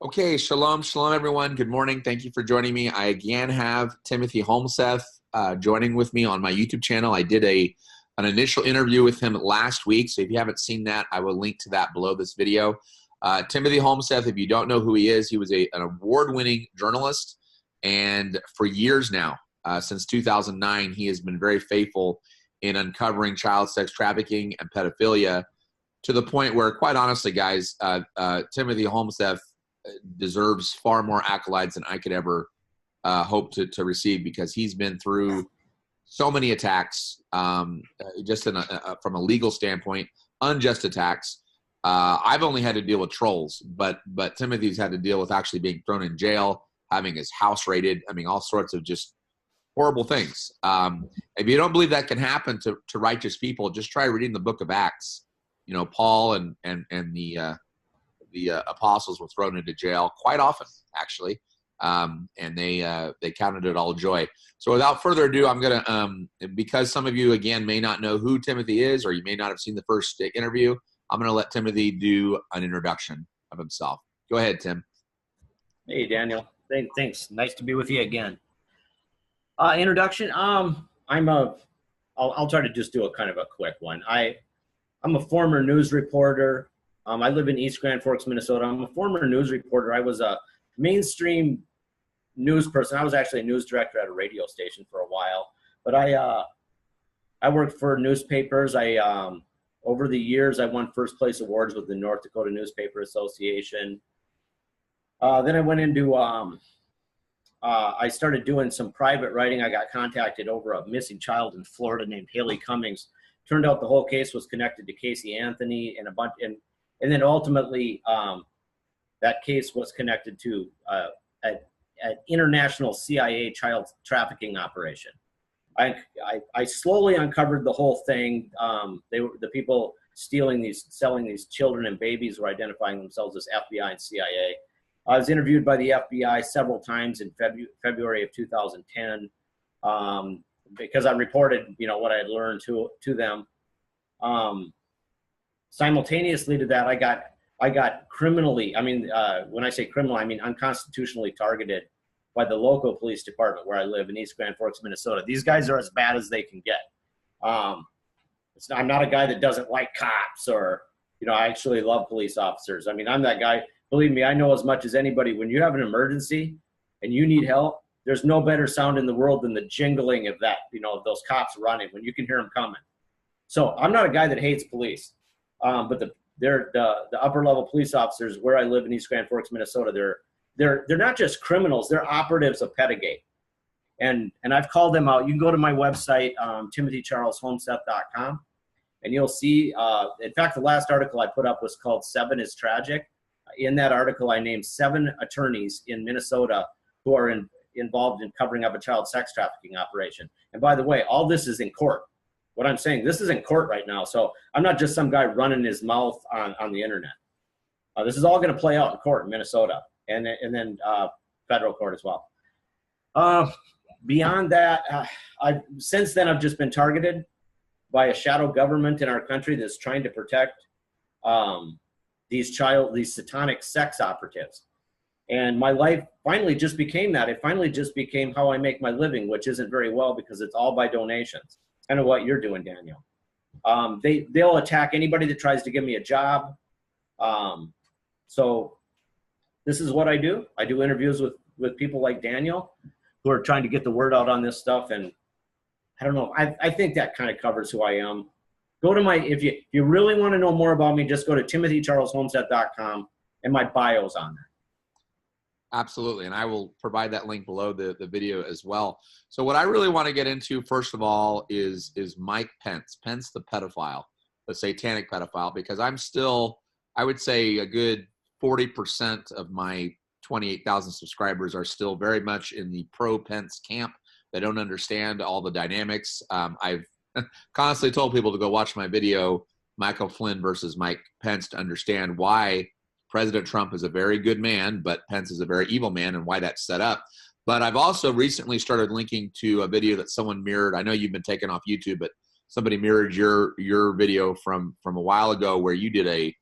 Okay, shalom, shalom, everyone. Good morning. Thank you for joining me. I again have Timothy Holmseth joining with me on my YouTube channel. I did an initial interview with him last week, so if you haven't seen that, I will link to that below this video. Timothy Holmseth, if you don't know who he is, he was an award-winning journalist, and for years now, since 2009, he has been very faithful in uncovering child sex trafficking and pedophilia to the point where, quite honestly, guys, Timothy Holmseth deserves far more accolades than I could ever hope to receive, because he's been through so many attacks, just from a legal standpoint, unjust attacks. I've only had to deal with trolls, but Timothy's had to deal with actually being thrown in jail, having his house raided. I mean, all sorts of just horrible things. If you don't believe that can happen to righteous people, just try reading the book of Acts. You know, Paul and the apostles were thrown into jail quite often, actually, and they counted it all joy. So without further ado, I'm going to, because some of you, again, may not know who Timothy is, or you may not have seen the first interview, I'm going to let Timothy do an introduction of himself. Go ahead, Tim. Hey, Daniel. Thanks. Nice to be with you again. Introduction. I'll try to just do a kind of a quick one. I'm a former news reporter. I live in East Grand Forks, Minnesota. I'm a former news reporter. I was a mainstream news person. I was actually a news director at a radio station for a while. But I worked for newspapers. Over the years, I won first place awards with the North Dakota Newspaper Association. Then I went into, I started doing some private writing. I got contacted over a missing child in Florida named Haley Cummings. Turned out the whole case was connected to Casey Anthony and a bunch, and then ultimately that case was connected to an international CIA child trafficking operation. I slowly uncovered the whole thing. The people selling these children and babies were identifying themselves as FBI and CIA. I was interviewed by the FBI several times in February of 2010 because I reported, what I had learned to them. Simultaneously to that, I got criminally, when I say criminal, I mean unconstitutionally targeted by the local police department where I live in East Grand Forks, Minnesota. These guys are as bad as they can get. I'm not a guy that doesn't like cops or, I actually love police officers. I mean, I'm that guy. Believe me, I know as much as anybody. When you have an emergency and you need help, there's no better sound in the world than the jingling of that, of those cops running when you can hear them coming. So I'm not a guy that hates police, but the upper level police officers where I live in East Grand Forks, Minnesota, they're not just criminals, they're operatives of Pedogate. And I've called them out. You can go to my website, timothycharleshomseth.com, and you'll see, in fact, the last article I put up was called 7 is Tragic. In that article, I named 7 attorneys in Minnesota who are involved in covering up a child sex trafficking operation. And by the way, all this is in court. What I'm saying, this is in court right now. So I'm not just some guy running his mouth on the internet. This is all going to play out in court in Minnesota and then federal court as well. Beyond that, since then I've just been targeted by a shadow government in our country that's trying to protect these satanic sex operatives. And my life finally just became that. It finally just became how I make my living, which isn't very well because it's all by donations. Kind of what you're doing, Daniel. They'll attack anybody that tries to give me a job. So this is what I do. I do interviews with people like Daniel who are trying to get the word out on this stuff. And I don't know. I think that kind of covers who I am. Go to if you really want to know more about me, just go to timothycharleshomseth.com and my bio's on there. Absolutely, and I will provide that link below the video as well. So what I really want to get into, first of all, is Mike Pence, the pedophile, the satanic pedophile, because I'm still, I would say a good 40% of my 28,000 subscribers are still very much in the pro-Pence camp. They don't understand all the dynamics. I've constantly told people to go watch my video, Michael Flynn versus Mike Pence, to understand why President Trump is a very good man, but Pence is a very evil man, and why that's set up. But I've also recently started linking to a video that someone mirrored. I know you've been taken off YouTube, but somebody mirrored your video from a while ago where you did a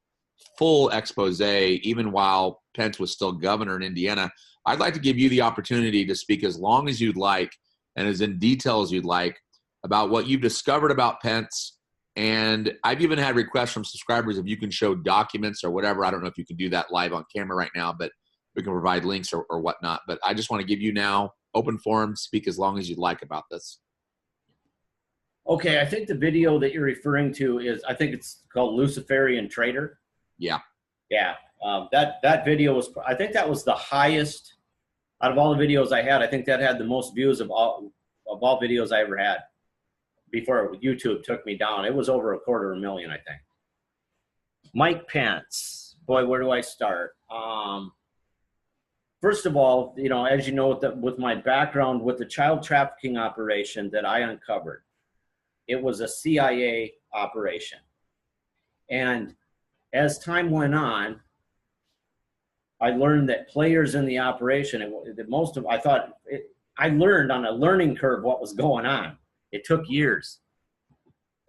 full expose, even while Pence was still governor in Indiana. I'd like to give you the opportunity to speak as long as you'd like and as in detail as you'd like about what you've discovered about Pence. And I've even had requests from subscribers if you can show documents or whatever. I don't know if you can do that live on camera right now, but we can provide links or whatnot. But I just want to give you now open forum, speak as long as you'd like about this. Okay, I think the video that you're referring to is, I think it's called Luciferian Traitor. Yeah. Yeah, that video was, I think that was the highest out of all the videos I had. I think that had the most views of all videos I ever had before YouTube took me down. It was over 250,000, I think. Mike Pence, boy, where do I start? First of all, you know, as you know, with my background with the child trafficking operation that I uncovered, it was a CIA operation. And as time went on, I learned that players in the operation, I learned on a learning curve what was going on. It took years.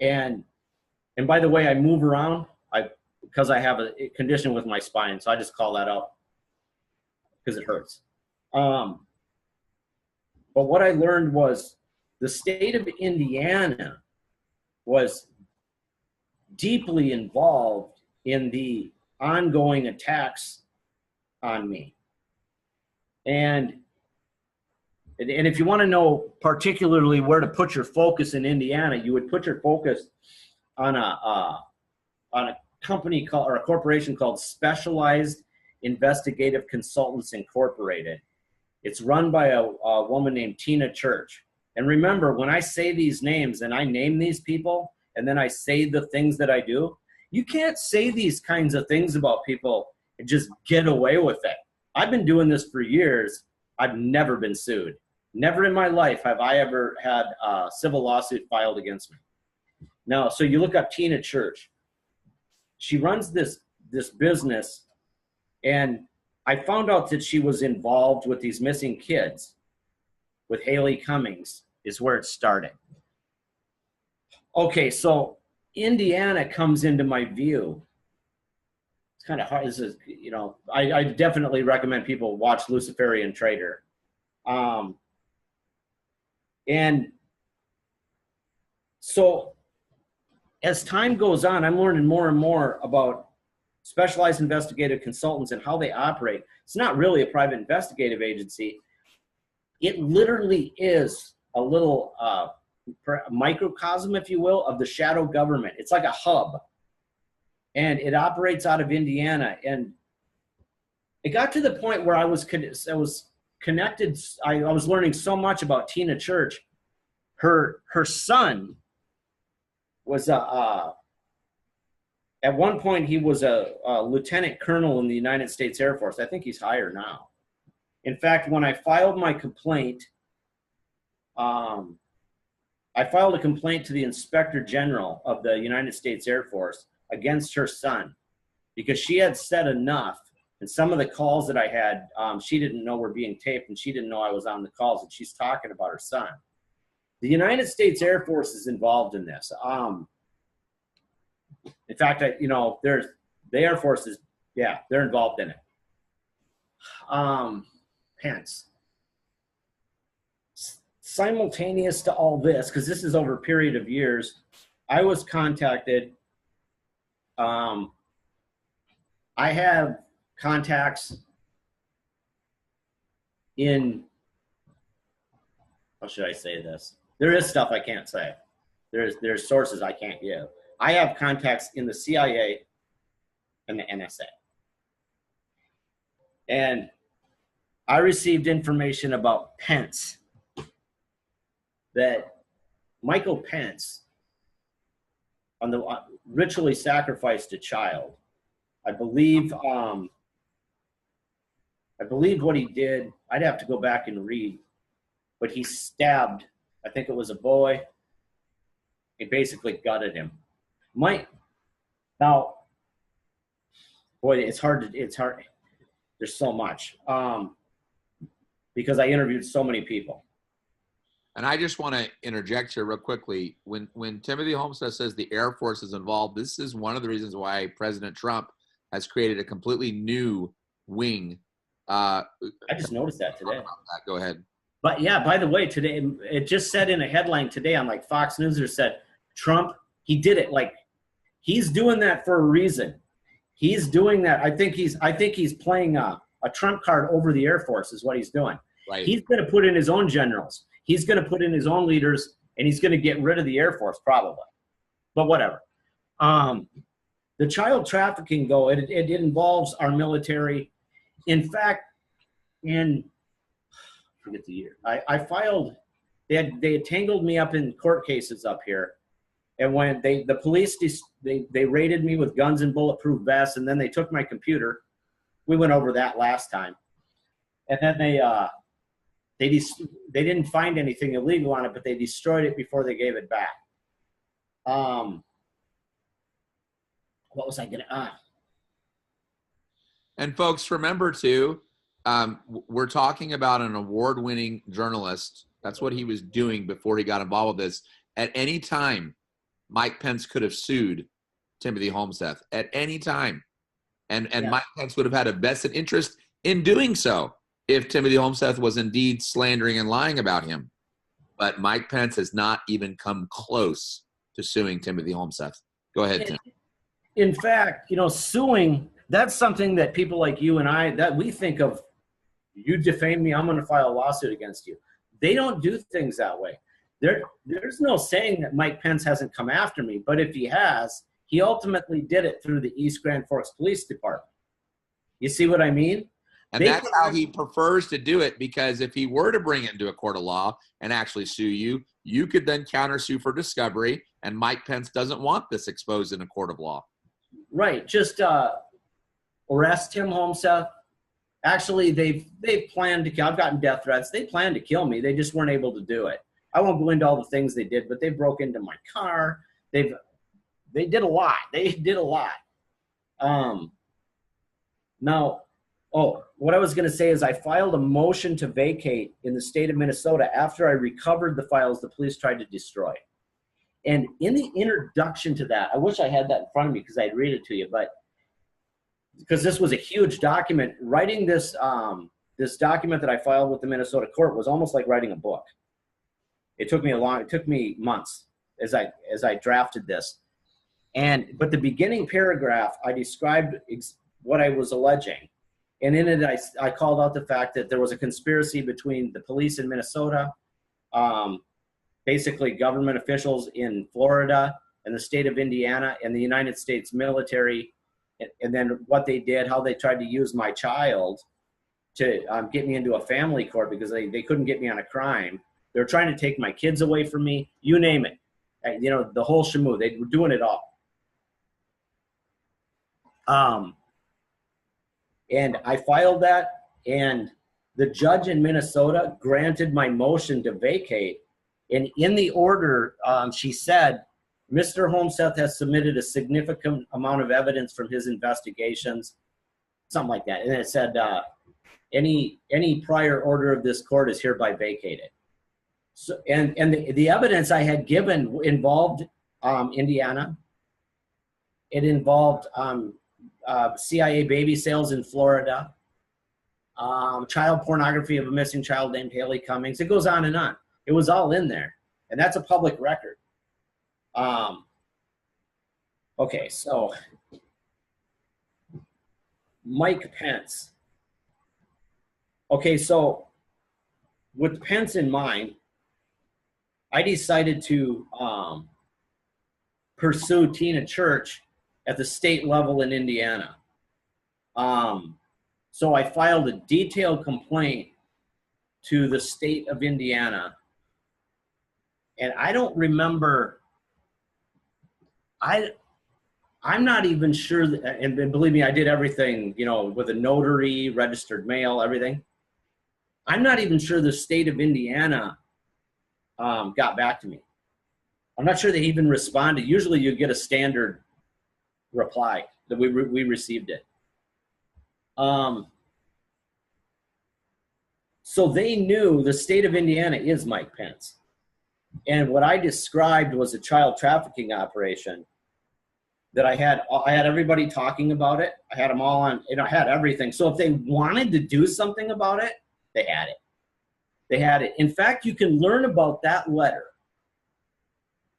And by the way, I move around because I have a condition with my spine, so I just call that out because it hurts. But what I learned was the state of Indiana was deeply involved in the ongoing attacks on me. And if you want to know particularly where to put your focus in Indiana, you would put your focus on a company called, or a corporation called Specialized Investigative Consultants Incorporated. It's run by a woman named Tina Church. And remember, when I say these names and I name these people and then I say the things that I do, you can't say these kinds of things about people and just get away with it. I've been doing this for years. I've never been sued. Never in my life have I ever had a civil lawsuit filed against me. Now, so you look up Tina Church. She runs this business, and I found out that she was involved with these missing kids with Haley Cummings is where it started. Okay, so Indiana comes into my view. It's kind of hard. This is, you know, I definitely recommend people watch Luciferian Traitor. And so as time goes on, I'm learning more and more about specialized investigative consultants and how they operate. It's not really a private investigative agency. It literally is a little microcosm, if you will, of the shadow government. It's like a hub. And it operates out of Indiana. And it got to the point where I was connected. I was learning so much about Tina Church. Her son was at one point he was a lieutenant colonel in the United States Air Force. I think he's higher now. In fact, when I filed my complaint, I filed a complaint to the Inspector General of the United States Air Force against her son because she had said enough. And some of the calls that I had, she didn't know were being taped, and she didn't know I was on the calls, and she's talking about her son. The United States Air Force is involved in this. In fact, the Air Force is, yeah, they're involved in it. Pence. Simultaneous to all this, because this is over a period of years, I was contacted. I have contacts in, how should I say this? There is stuff I can't say. There's sources I can't give. I have contacts in the CIA and the NSA. And I received information about Pence, that Michael Pence ritually sacrificed a child. I believe what he did, I'd have to go back and read, but he stabbed, I think it was a boy. He basically gutted him. Now, boy, it's hard. There's so much because I interviewed so many people. And I just want to interject here real quickly. When Timothy Holmseth says the Air Force is involved, this is one of the reasons why President Trump has created a completely new wing. I just noticed that today. Go ahead. But yeah, by the way, today it just said in a headline today on like Fox News, or said Trump, he did it, like he's doing that for a reason. He's doing that. I think he's playing a trump card over the Air Force is what he's doing. Right. He's going to put in his own generals. He's going to put in his own leaders, and he's going to get rid of the Air Force probably. But whatever. The child trafficking, though, it involves our military. In fact, I forget the year. I filed. They had tangled me up in court cases up here, and when the police they raided me with guns and bulletproof vests, and then they took my computer. We went over that last time, and then they didn't find anything illegal on it, but they destroyed it before they gave it back. What was I gonna? And folks, remember too, we're talking about an award-winning journalist. That's what he was doing before he got involved with this. At any time, Mike Pence could have sued Timothy Holmseth at any time. And yeah. Mike Pence would have had a vested interest in doing so if Timothy Holmseth was indeed slandering and lying about him. But Mike Pence has not even come close to suing Timothy Holmseth. Go ahead, Tim. In fact, suing, that's something that people like you and I, that we think of, you defame me, I'm going to file a lawsuit against you. They don't do things that way. There's no saying that Mike Pence hasn't come after me, but if he has, he ultimately did it through the East Grand Forks Police Department. You see what I mean? And that's how he prefers to do it, because if he were to bring it into a court of law and actually sue you, you could then countersue for discovery, and Mike Pence doesn't want this exposed in a court of law. Right. Just arrest Tim Holmseth. Actually, they've planned to kill. I've gotten death threats. They planned to kill me. They just weren't able to do it. I won't go into all the things they did, but they broke into my car. They did a lot. They did a lot. Now, what I was going to say is I filed a motion to vacate in the state of Minnesota after I recovered the files the police tried to destroy. And in the introduction to that, I wish I had that in front of me because I'd read it to you, but because this was a huge document, writing this this document that I filed with the Minnesota court was almost like writing a book. It took me months as I drafted this. But the beginning paragraph, I described what I was alleging. And in it, I called out the fact that there was a conspiracy between the police in Minnesota, basically government officials in Florida and the state of Indiana and the United States military, and then what they did, how they tried to use my child to get me into a family court because they couldn't get me on a crime. They were trying to take my kids away from me, you name it. The whole shamoo, they were doing it all. And I filed that, and the judge in Minnesota granted my motion to vacate. And in the order, she said, Mr. Holmseth has submitted a significant amount of evidence from his investigations, something like that. And it said, any prior order of this court is hereby vacated. So, and the evidence I had given involved Indiana. It involved CIA baby sales in Florida, child pornography of a missing child named Haley Cummings. It goes on and on. It was all in there, and that's a public record. Okay, so Mike Pence. Okay, so with Pence in mind, I decided to pursue Tina Church at the state level in Indiana. So I filed a detailed complaint to the state of Indiana. And I don't remember, I'm not even sure, and believe me, I did everything, with a notary, registered mail, everything. I'm not even sure the state of Indiana got back to me. I'm not sure they even responded. Usually you get a standard reply that we received it. So they knew the state of Indiana is Mike Pence. And what I described was a child trafficking operation. that I had everybody talking about it. I had them all on, I had everything. So if they wanted to do something about it, they had it. They had it. In fact, you can learn about that letter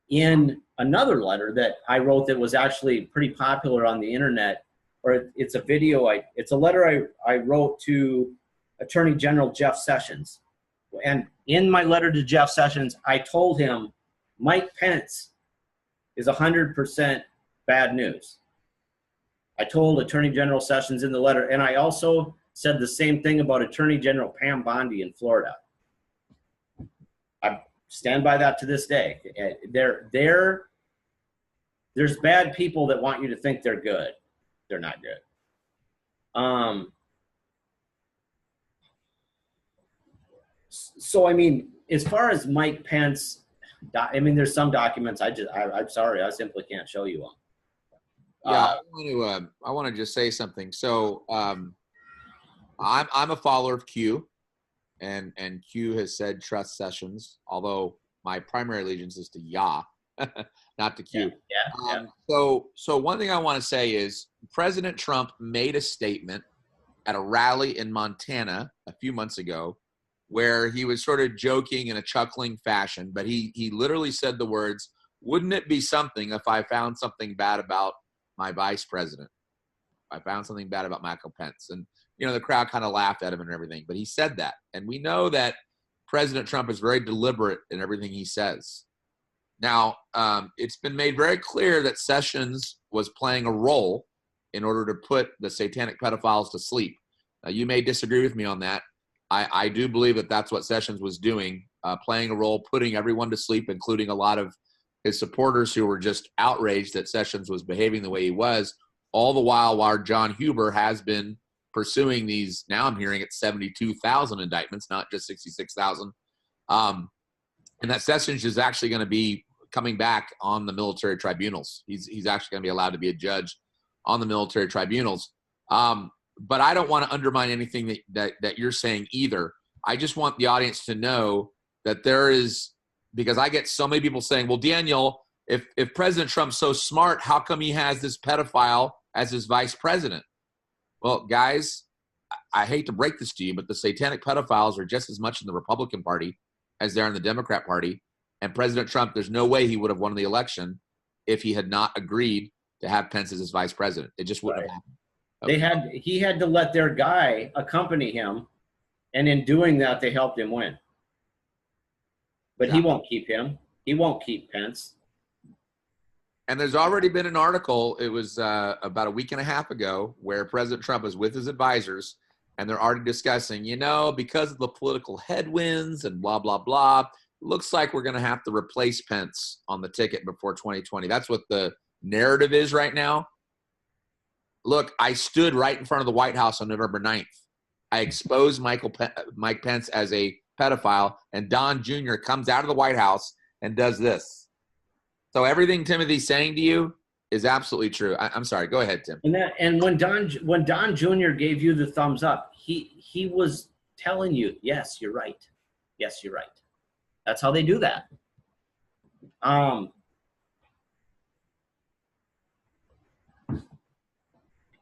in another letter that I wrote that was actually pretty popular on the internet, or it's a video. It's a letter I wrote to Attorney General Jeff Sessions. And in my letter to Jeff Sessions, I told him Mike Pence is 100% bad news. I told Attorney General Sessions in the letter, and I also said the same thing about Attorney General Pam Bondi in Florida. I stand by that to this day. There's bad people that want you to think they're good. They're not good. So, I mean, as far as Mike Pence, I mean, there's some documents I'm sorry, I simply can't show you them. Yeah, I want to just say something. So I'm a follower of Q, and Q has said trust Sessions, although my primary allegiance is to Yah, not to Q. Yeah. So one thing I want to say is President Trump made a statement at a rally in Montana a few months ago where he was sort of joking in a chuckling fashion, but he literally said the words, "Wouldn't it be something if I found something bad about my vice president? I found something bad about Michael Pence." And, you know, the crowd kind of laughed at him and everything, but he said that. And we know that President Trump is very deliberate in everything he says. Now, it's been made very clear that Sessions was playing a role in order to put the satanic pedophiles to sleep. Now, you may disagree with me on that. I do believe that that's what Sessions was doing, playing a role, putting everyone to sleep, including a lot of his supporters who were just outraged that Sessions was behaving the way he was, all the while John Huber has been pursuing these, now I'm hearing it's 72,000 indictments, not just 66,000. And that Sessions is actually going to be coming back on the military tribunals. He's actually going to be allowed to be a judge on the military tribunals. But I don't want to undermine anything that you're saying either. I just want the audience to know that there is, because I get so many people saying, well, Daniel, if President Trump's so smart, how come he has this pedophile as his vice president? Well, guys, I hate to break this to you, but the satanic pedophiles are just as much in the Republican Party as they're in the Democrat Party. And President Trump, there's no way he would have won the election if he had not agreed to have Pence as his vice president. It just wouldn't have happened. Okay. He had to let their guy accompany him, and in doing that, they helped him win. But he won't keep him. He won't keep Pence. And there's already been an article, it was about a week and a half ago, where President Trump is with his advisors, and they're already discussing, because of the political headwinds and blah, blah, blah, looks like we're going to have to replace Pence on the ticket before 2020. That's what the narrative is right now. Look, I stood right in front of the White House on November 9th. I exposed Mike Pence as a pedophile, and Don Jr. comes out of the White House and does this. So everything Timothy's saying to you is absolutely true. I'm sorry. Go ahead, Tim. And when Don Jr. gave you the thumbs up, he was telling you, yes, you're right. Yes, you're right. That's how they do that.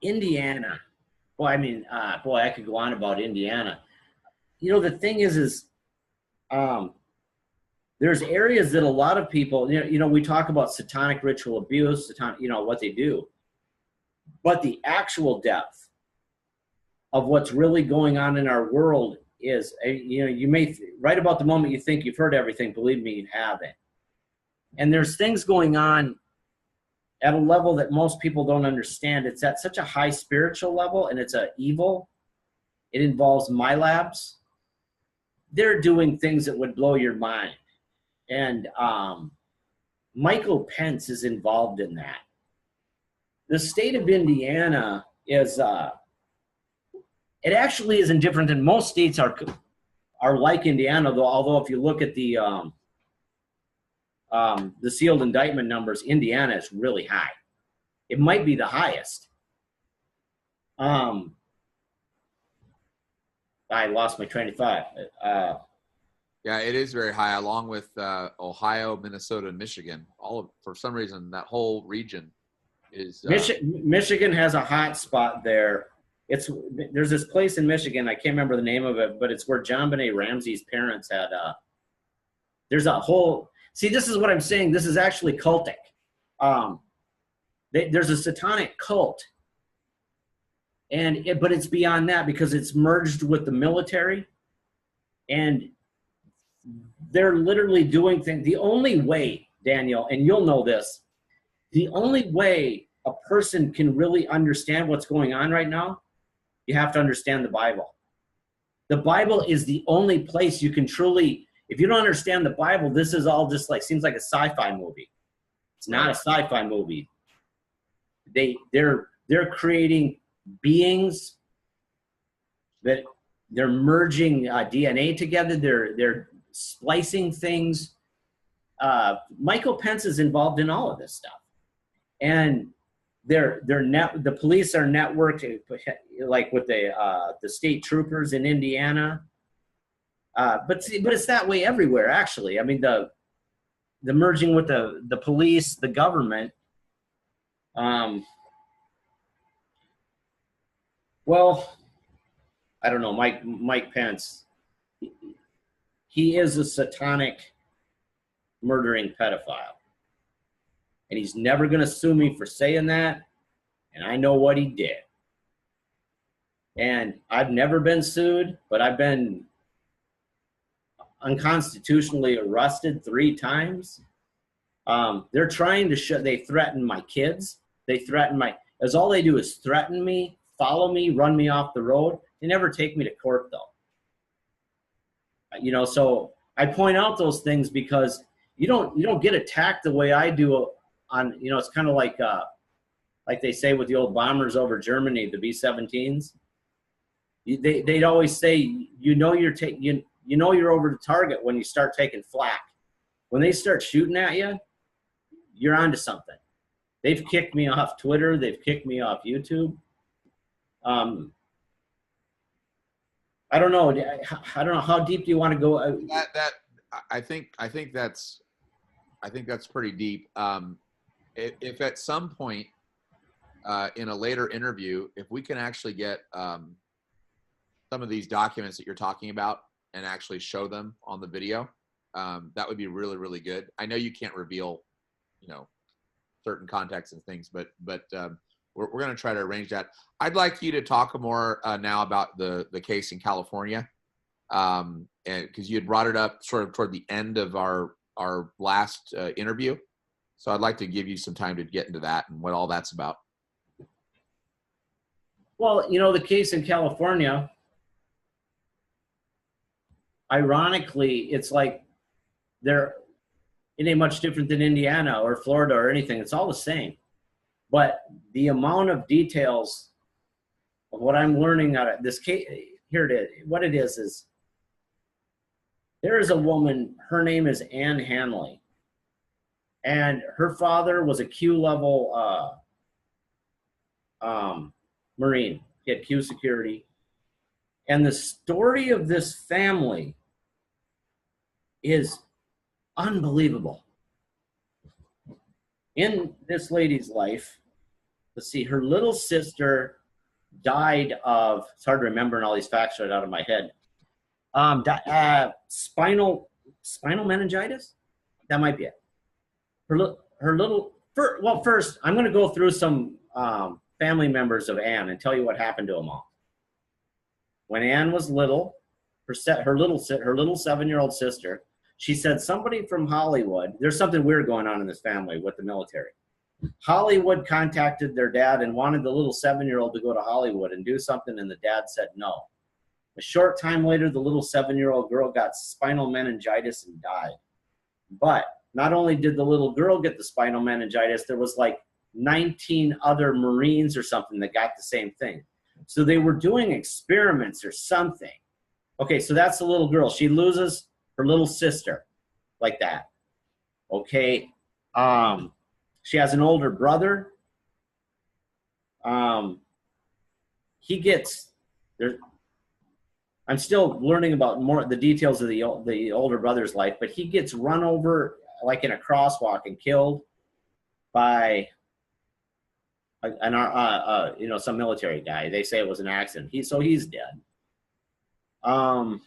Indiana. Boy, I mean, I could go on about Indiana. The thing is there's areas that a lot of people, we talk about satanic ritual abuse, what they do. But the actual depth of what's really going on in our world is, you may, right about the moment you think you've heard everything, believe me, you haven't. And there's things going on at a level that most people don't understand. It's at such a high spiritual level, and it's a evil. It involves my labs. They're doing things that would blow your mind. And Michael Pence is involved in that. The state of Indiana is, it actually isn't different than most states are like Indiana, though, although if you look at the sealed indictment numbers, Indiana is really high. It might be the highest. I lost my train of thought. Yeah, it is very high, along with Ohio, Minnesota, and Michigan. For some reason, that whole region is Michigan has a hot spot there. There's this place in Michigan, I can't remember the name of it, but it's where John Benet Ramsey's parents had there's a whole, see, this is what I'm saying, this is actually cultic. There's a satanic cult, but it's beyond that because it's merged with the military, and they're literally doing things. The only way, Daniel, and you'll know this, the only way a person can really understand what's going on right now, you have to understand the Bible. The Bible is the only place you can truly, if you don't understand the Bible, this is all just like, seems like a sci-fi movie. It's not a sci-fi movie. They're creating beings that they're merging DNA together. They're splicing things. Michael Pence is involved in all of this stuff, and the police are networked, like with the state troopers in Indiana. But it's that way everywhere, actually. I mean, the merging with the police, the government. Well, I don't know, Mike Pence. He is a satanic, murdering pedophile, and he's never going to sue me for saying that. And I know what he did. And I've never been sued, but I've been unconstitutionally arrested 3 times. They're trying to they threaten my kids. They threaten as all they do is threaten me, follow me, run me off the road. They never take me to court though. So I point out those things because you don't get attacked the way I do on, it's kind of like they say with the old bombers over Germany, the B-17s. They'd always say, you're over the target when you start taking flak. When they start shooting at you, you're onto something. They've kicked me off Twitter. They've kicked me off YouTube. I don't know. How deep do you want to go? I think that's pretty deep. If at some point in a later interview, if we can actually get some of these documents that you're talking about and actually show them on the video, that would be really, really good. I know you can't reveal, certain contexts and things, but we're going to try to arrange that. I'd like you to talk more now about the case in California, and because you had brought it up sort of toward the end of our last interview. So I'd like to give you some time to get into that and what all that's about. Well, the case in California, ironically, it's like it ain't much different than Indiana or Florida or anything. It's all the same. But the amount of details of what I'm learning out of this case, here it is. What it is there is a woman, her name is Ann Hanley. And her father was a Q-level Marine. He had Q security. And the story of this family is unbelievable. In this lady's life, let's see, her little sister died of, it's hard to remember and all these facts right out of my head, spinal meningitis? That might be it. First, I'm going to go through some family members of Ann and tell you what happened to them all. When Ann was little, her little 7-year-old sister, she said somebody from Hollywood, there's something weird going on in this family with the military. Hollywood contacted their dad and wanted the little 7-year-old to go to Hollywood and do something, and the dad said no. A short time later, the little 7-year-old girl got spinal meningitis and died. But not only did the little girl get the spinal meningitis, there was like 19 other Marines or something that got the same thing. So they were doing experiments or something. Okay, so that's the little girl. She loses her little sister like that. Okay. She has an older brother. He gets there. I'm still learning about more the details of the older brother's life, but he gets run over like in a crosswalk and killed by some military guy. They say it was an accident. He's dead. I'm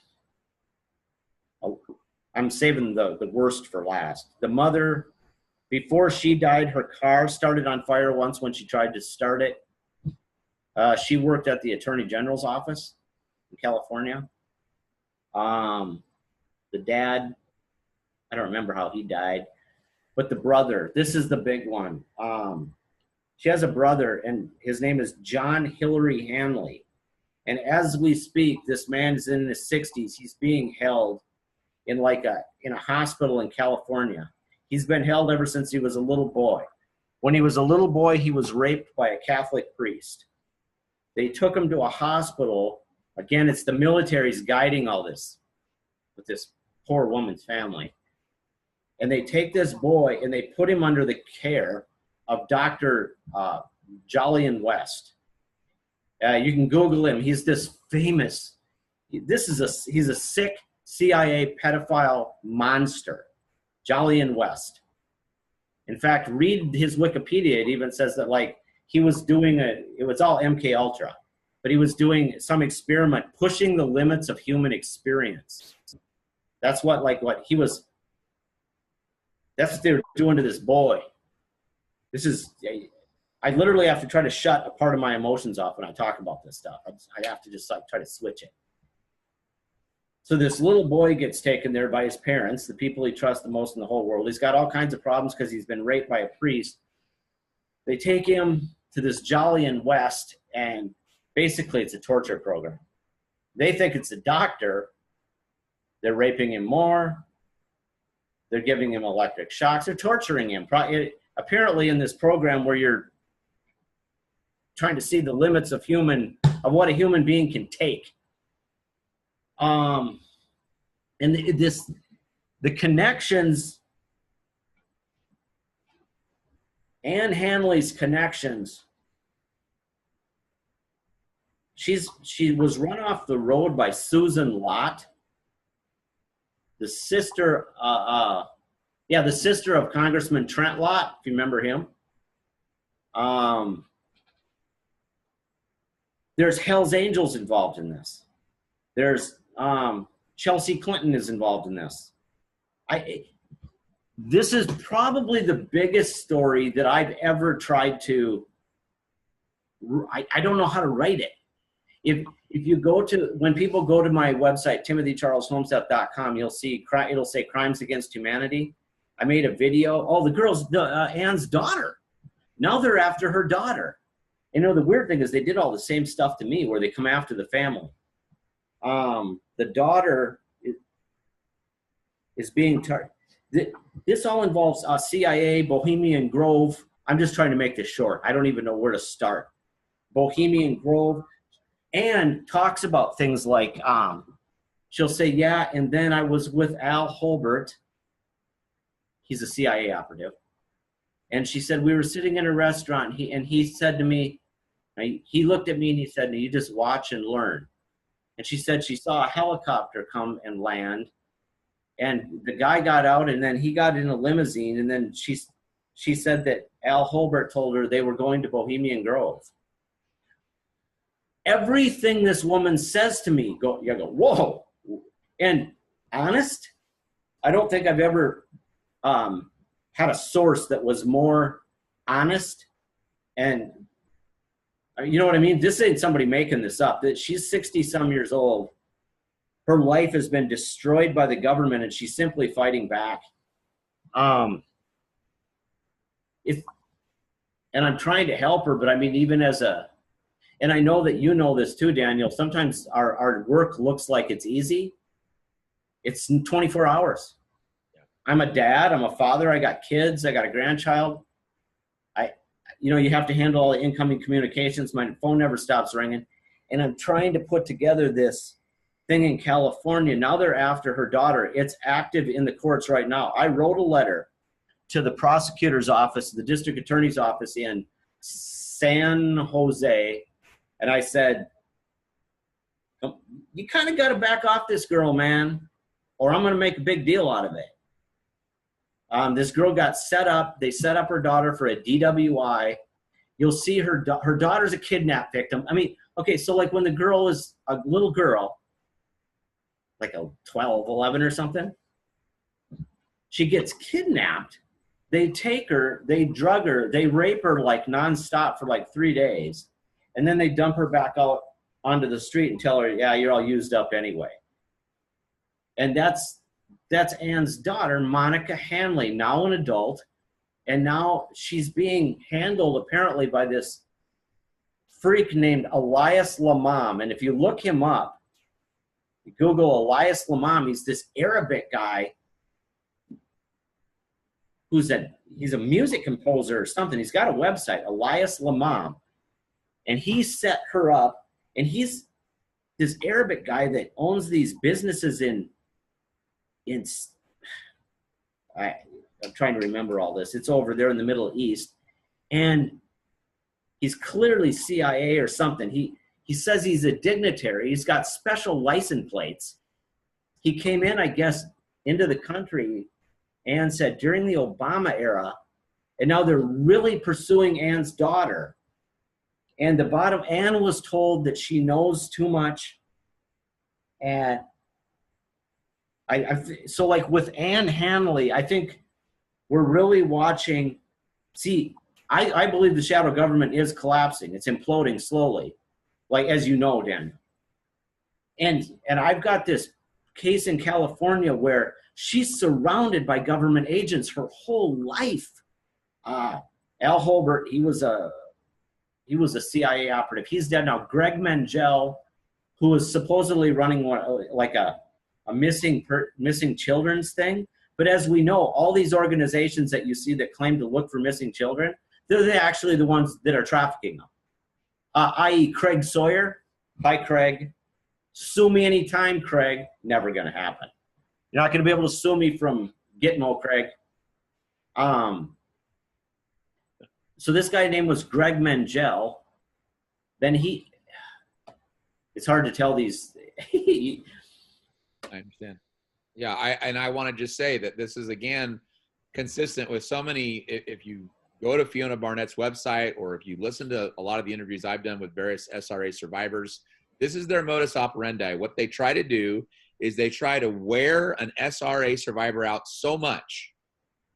saving the worst for last. The mother, before she died, her car started on fire once when she tried to start it. She worked at the Attorney General's office in California. The dad, I don't remember how he died, but the brother, this is the big one. She has a brother, and his name is John Hillary Hanley. And as we speak, this man is in his 60s. He's being held in a hospital in California. He's been held ever since he was a little boy. When he was a little boy, he was raped by a Catholic priest. They took him to a hospital. Again, it's the military's guiding all this with this poor woman's family. And they take this boy and they put him under the care of Dr. Jolyon West. You can Google him. He's this famous, he's a sick CIA pedophile monster, Jolyon West. In fact, read his Wikipedia. It even says that he was doing it was all MK Ultra, but he was doing some experiment pushing the limits of human experience. That's what they were doing to this boy. I literally have to try to shut a part of my emotions off when I talk about this stuff. I have to just try to switch it. So this little boy gets taken there by his parents, the people he trusts the most in the whole world. He's got all kinds of problems because he's been raped by a priest. They take him to this Jolyon West, and basically it's a torture program. They think it's a doctor. They're raping him more. They're giving him electric shocks. They're torturing him. Apparently in this program where you're trying to see the limits of what a human being can take. And the connections, Anne Hanley's connections, she was run off the road by Susan Lott, the sister, the sister of Congressman Trent Lott, if you remember him. There's Hell's Angels involved in this. There's Chelsea Clinton is involved in this. This is probably the biggest story that I've ever tried to. I don't know how to write it. If you when people go to my website, timothycharlesholmseth.com, you'll see it'll say Crimes Against Humanity. I made a video. Oh, the girl's Anne's daughter. Now they're after her daughter. The weird thing is they did all the same stuff to me where they come after the family. The daughter is being targeted. This all involves CIA, Bohemian Grove. I'm just trying to make this short. I don't even know where to start. Bohemian Grove. And talks about things like, she'll say, yeah, and then I was with Al Holbert. He's a CIA operative. And she said, we were sitting in a restaurant, and he said to me, he looked at me and he said, you just watch and learn. And she said she saw a helicopter come and land, and the guy got out, and then he got in a limousine, and then she said that Al Holbert told her they were going to Bohemian Grove. Everything this woman says to me, you go, whoa. And honest, I don't think I've ever had a source that was more honest. And you know what I mean? This ain't somebody making this up. That she's 60-some years old. Her life has been destroyed by the government, and she's simply fighting back. And I'm trying to help her, but I mean, even and I know that you know this too, Daniel, sometimes our work looks like it's easy. It's 24 hours. I'm a dad, I'm a father, I got kids, I got a grandchild. You have to handle all the incoming communications. My phone never stops ringing. And I'm trying to put together this thing in California. Now they're after her daughter. It's active in the courts right now. I wrote a letter to the prosecutor's office, the district attorney's office in San Jose. And I said, you kind of got to back off this girl, man, or I'm going to make a big deal out of it. This girl got set up. They set up her daughter for a DWI. you'll see her daughter's a kidnap victim. I mean, okay, so like when the girl is a little girl, like a 12, 11 or something, she gets kidnapped. They take her, they drug her, they rape her like nonstop for like 3 days. And then they dump her back out onto the street and tell her, yeah, you're all used up anyway. And that's Ann's daughter, Monica Hanley, now an adult. And now she's being handled apparently by this freak named Elias Lamam. And if you look him up, you Google Elias Lamam, he's this Arabic guy he's a music composer or something. He's got a website, Elias Lamam. And he set her up, and he's this Arabic guy that owns these businesses I'm trying to remember all this. It's over there in the Middle East. And he's clearly CIA or something. He says he's a dignitary. He's got special license plates. He came in, I guess, into the country and said during the Obama era, and now they're really pursuing Ann's daughter. And Ann was told that she knows too much. And so like with Ann Hanley, I think we're really watching. See, I believe the shadow government is collapsing. It's imploding slowly, like as you know, Dan. And I've got this case in California where she's surrounded by government agents her whole life. Al Holbert, he was a CIA operative. He's dead now. Greg Mengel, who was supposedly running like a missing children's thing. But as we know, all these organizations that you see that claim to look for missing children, they're actually the ones that are trafficking them. I.e. Craig Sawyer. Hi, Craig. Sue me anytime, Craig. Never going to happen. You're not going to be able to sue me from Gitmo, Craig. So this guy name was Greg Mengel. Then it's hard to tell these. I understand. Yeah, I want to just say that this is, again, consistent with so many. If you go to Fiona Barnett's website, or if you listen to a lot of the interviews I've done with various SRA survivors, this is their modus operandi. What they try to do is they try to wear an SRA survivor out so much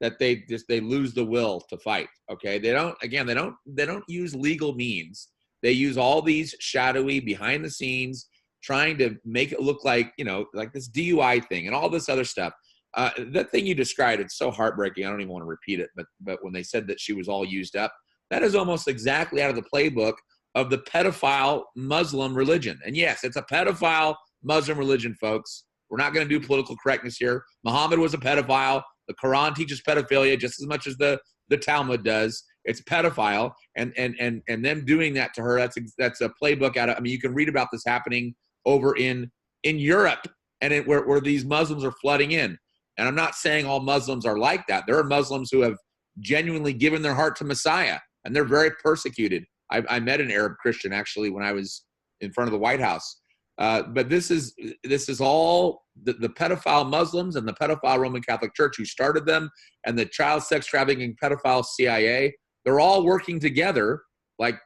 that they lose the will to fight. Okay, they don't use legal means. They use all these shadowy, behind the scenes, trying to make it look like, like this DUI thing and all this other stuff. That thing you described, it's so heartbreaking. I don't even want to repeat it. But when they said that she was all used up, that is almost exactly out of the playbook of the pedophile Muslim religion. And yes, it's a pedophile Muslim religion, folks. We're not going to do political correctness here. Muhammad was a pedophile. The Quran teaches pedophilia just as much as the Talmud does. It's pedophile, and them doing that to her. That's a playbook out of. I mean, you can read about this happening over in Europe, and where these Muslims are flooding in. And I'm not saying all Muslims are like that. There are Muslims who have genuinely given their heart to Messiah, and they're very persecuted. I met an Arab Christian actually when I was in front of the White House. But this is all the pedophile Muslims and the pedophile Roman Catholic Church who started them, and the child sex trafficking pedophile CIA. They're all working together, like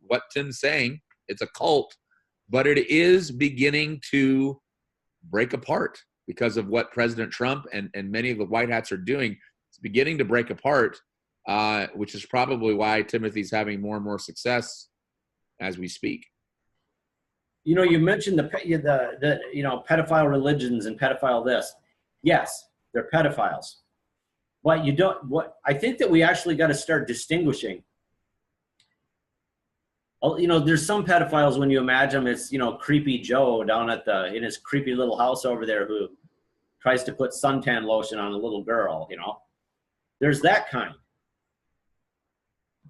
what Tim's saying. It's a cult, but it is beginning to break apart because of what President Trump and many of the white hats are doing. It's beginning to break apart, which is probably why Timothy's having more and more success as we speak. You mentioned the pedophile religions and pedophile this. Yes, they're pedophiles. But I think that we actually got to start distinguishing. There's some pedophiles when you imagine them, it's, creepy Joe down in his creepy little house over there who tries to put suntan lotion on a little girl, There's that kind.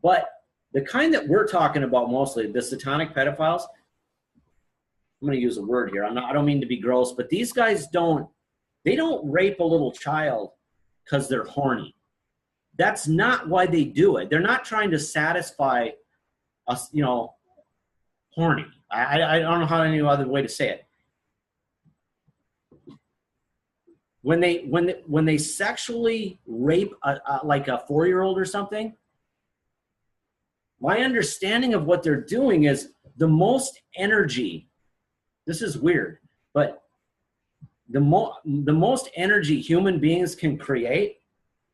But the kind that we're talking about mostly, the satanic pedophiles, I'm going to use a word here. I don't mean to be gross, but these guys don't rape a little child because they're horny. That's not why they do it. They're not trying to satisfy us, horny. I don't know how any other way to say it. When they sexually rape like a 4-year-old or something, my understanding of what they're doing is the most energy. This is weird, but the most energy human beings can create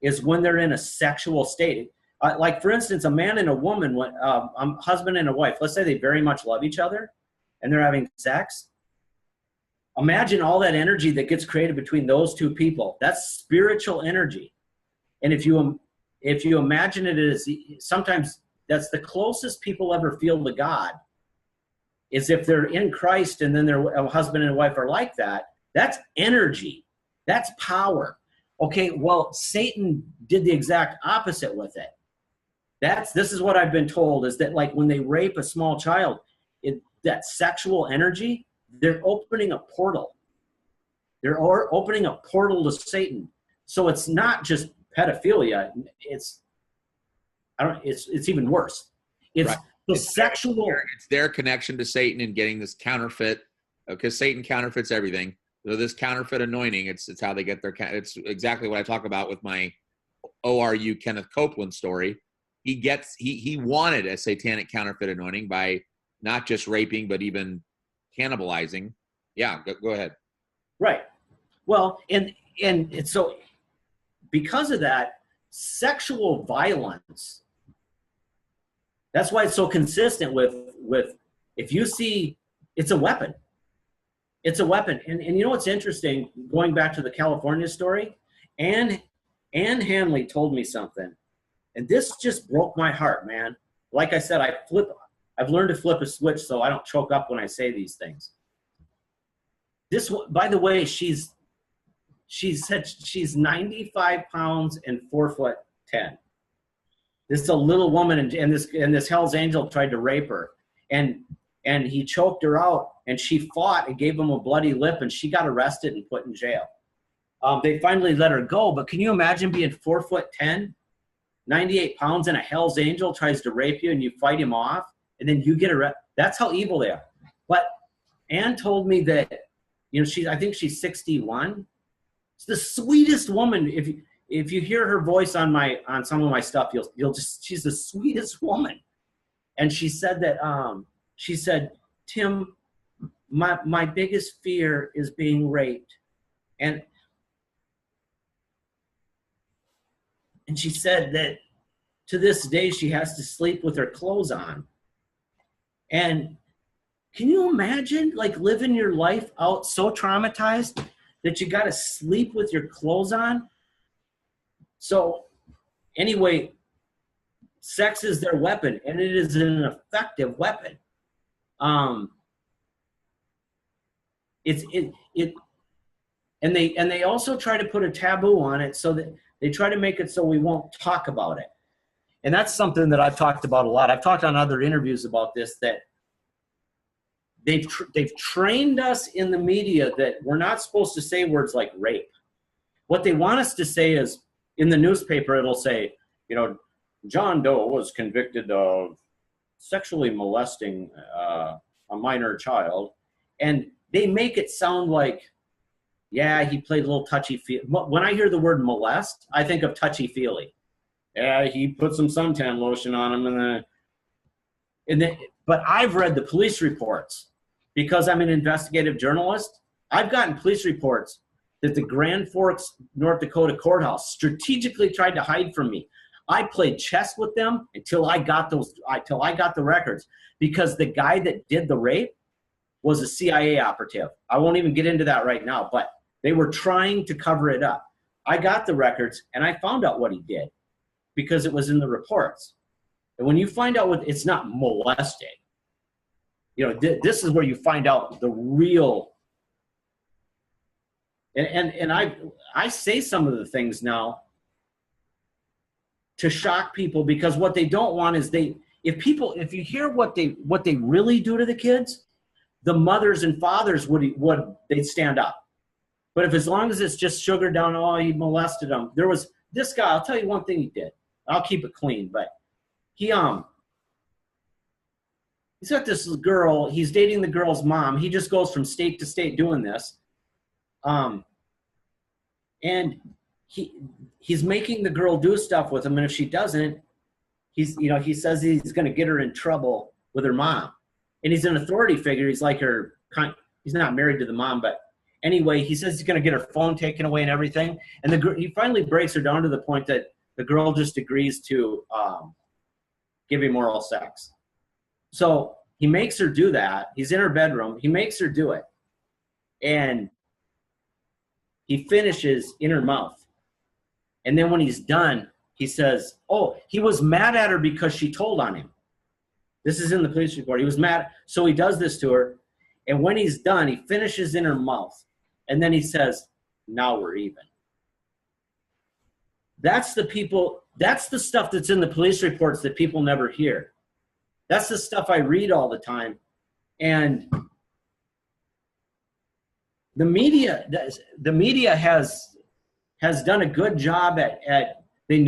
is when they're in a sexual state. Like, for instance, a man and a woman, when husband and a wife, let's say they very much love each other and they're having sex. Imagine all that energy that gets created between those two people. That's spiritual energy. And if you imagine it as, sometimes that's the closest people ever feel to God, is if they're in Christ and then their husband and wife are like that. That's energy. That's power. Okay, well, Satan did the exact opposite with it. This is what I've been told, is that like when they rape a small child, that sexual energy, they're opening a portal. They're opening a portal to Satan. So it's not just pedophilia. It's even worse. It's right. It's their connection to Satan and getting this counterfeit, because Satan counterfeits everything. So this counterfeit anointing, it's how they get it's exactly what I talk about with my ORU Kenneth Copeland story. He wanted a satanic counterfeit anointing by not just raping, but even cannibalizing. Yeah, go ahead. Right. Well, and so because of that, sexual violence, that's why it's so consistent with if you see, it's a weapon. It's a weapon. And you know what's interesting, going back to the California story, Ann Hanley told me something, and this just broke my heart, man. Like I said, I've learned to flip a switch so I don't choke up when I say these things. This, by the way, she said she's 95 pounds and 4'10". This is a little woman, and this Hell's Angel tried to rape her, and he choked her out, and she fought and gave him a bloody lip, and she got arrested and put in jail. They finally let her go, but can you imagine being 4'10", 98 pounds, and a Hell's Angel tries to rape you, and you fight him off, and then you get arrested? That's how evil they are. But Ann told me that, I think she's 61. It's the sweetest woman. If you hear her voice on some of my stuff, she's the sweetest woman. And she said that, Tim, my biggest fear is being raped. And she said that to this day, she has to sleep with her clothes on. And can you imagine, like, living your life out so traumatized that you got to sleep with your clothes on? So anyway, sex is their weapon, and it is an effective weapon. And they also try to put a taboo on it, so that they try to make it so we won't talk about it. And that's something that I've talked about a lot. I've talked on other interviews about this, that they've trained us in the media that we're not supposed to say words like rape. What they want us to say is, in the newspaper, it'll say, John Doe was convicted of sexually molesting a minor child. And they make it sound like, yeah, he played a little touchy-feely. When I hear the word molest, I think of touchy-feely. Yeah, he put some suntan lotion on him. But I've read the police reports. Because I'm an investigative journalist, I've gotten police reports that the Grand Forks, North Dakota courthouse strategically tried to hide from me. I played chess with them until I got the records, because the guy that did the rape was a CIA operative. I won't even get into that right now, but they were trying to cover it up. I got the records, and I found out what he did because it was in the reports. And when you find out it's not molesting, this is where you find out the real. And I say some of the things now to shock people, because what they don't want is if you hear what they really do to the kids, the mothers and fathers they'd stand up. But if, as long as it's just sugar down, oh, he molested them. There was this guy, I'll tell you one thing he did. I'll keep it clean, but he's got this girl, he's dating the girl's mom. He just goes from state to state doing this. And he's making the girl do stuff with him, and if she doesn't, he says he's going to get her in trouble with her mom, and he's an authority figure. He's like he's not married to the mom, but anyway, he says he's going to get her phone taken away and everything. And he finally breaks her down to the point that the girl just agrees to give him oral sex. So he makes her do that. He's in her bedroom. He makes her do it. And he finishes in her mouth. And then when he's done, he says, oh, he was mad at her because she told on him. This is in the police report. He was mad. So he does this to her. And when he's done, he finishes in her mouth. And then he says, now we're even. That's the stuff that's in the police reports that people never hear. That's the stuff I read all the time. And the media has done a good job at you